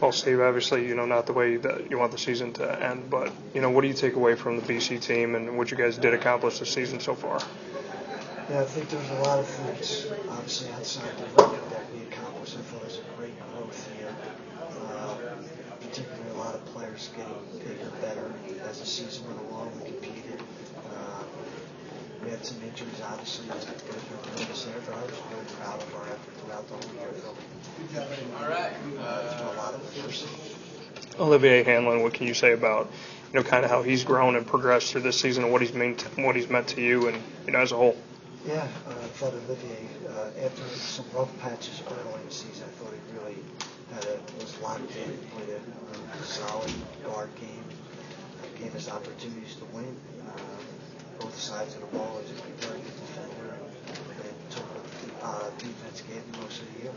Well, Steve, obviously, not the way that you want the season to end, but, what do you take away from the BC team and what you guys did accomplish this season so far? Yeah, I think there's a lot of things, obviously, outside the record that we accomplished. I thought it was a great growth year. Particularly a lot of players getting bigger, better as the season went along. We competed. We had some injuries, obviously, that could have been us there, but I was really proud of our effort throughout the whole year. All right. A lot of adversity. Olivier Hanlan, what can you say about, kind of how he's grown and progressed through this season and what he's meant to you and, as a whole? Yeah, I thought Olivier, after some rough patches early in the season, I thought he really was locked in, played a solid guard game, gave us opportunities to win. Both sides of the ball. He's a very good defender and took what defense gave him most of the year.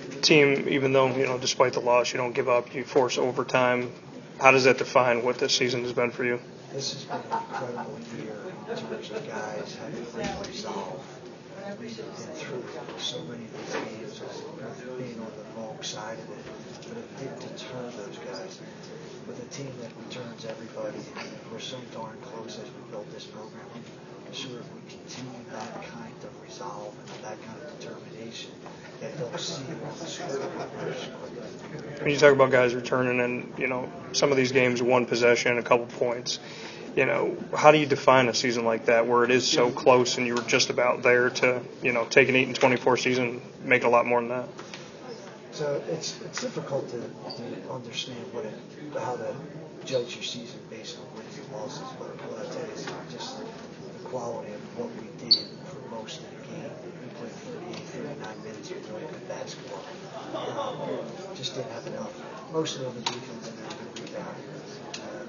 The team, even though, despite the loss, you don't give up, you force overtime. How does that define what this season has been for you? This has been an incredible year in terms of guys having great resolve. We've been through so many of these games as being on the wrong side of it, but it didn't deter those guys. With a team that returns everybody, we're so darn close as we build this program. I'm sure if we continue that kind of resolve and that kind of determination, that they'll see it on the scoreboard. When you talk about guys returning and, some of these games, one possession, a couple points, how do you define a season like that where it is so close and you were just about there to, take an 8-24 season and make it a lot more than that? So it's difficult to understand how to judge your season based on wins and losses, but what I tell you is just the quality of what we did for most of the game. We played 39 minutes of really good basketball. Just didn't have enough. Mostly on the defense and then the rebound.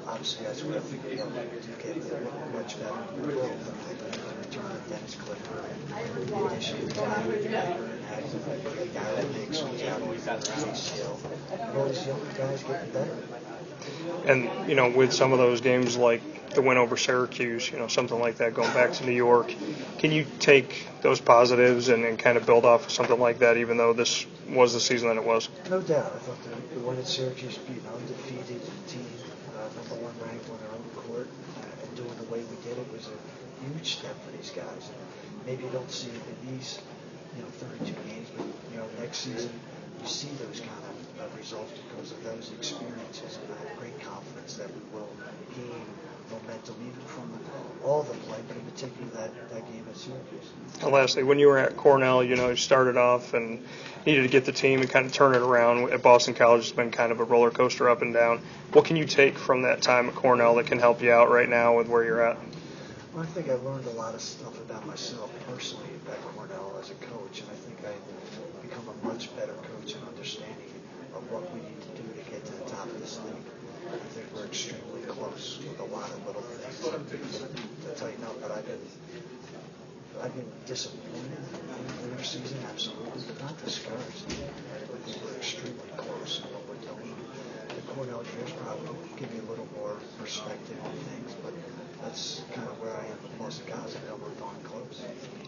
Obviously, that's where I think we get much better. The return of Dennis Clifford, the addition of Donahue, and Gary Hicks, who's out on ACL. And all these younger guys getting better. And, with some of those games like the win over Syracuse, something like that, going back to New York, can you take those positives and kind of build off of something like that, even though this was the season that it was? No doubt. I thought the win at Syracuse, being undefeated team, number one ranked on their own court, and doing the way we did it was a huge step for these guys. Maybe you don't see it in these 32 games, but next season you see those kind of results because of those experiences, and I have great confidence that we will gain momentum even from all the play, but in particular that game at Syracuse. And lastly, when you were at Cornell, you started off and needed to get the team and kind of turn it around. At Boston College, it's been kind of a roller coaster up and down. What can you take from that time at Cornell that can help you out right now with where you're at? Well, I think I learned a lot of stuff about myself personally at Cornell as a coach, and I think I've become a much better coach in understanding of what we need to do to get to the top of this league. I think we're extremely close with a lot of little things to tighten up, but I've been disappointed in the regular season, absolutely, but not discouraged. I think we're extremely close in what we're doing. The Cornell years probably give me a little more perspective on things, but that's kind of where I am with Boston College. I know we're darn close.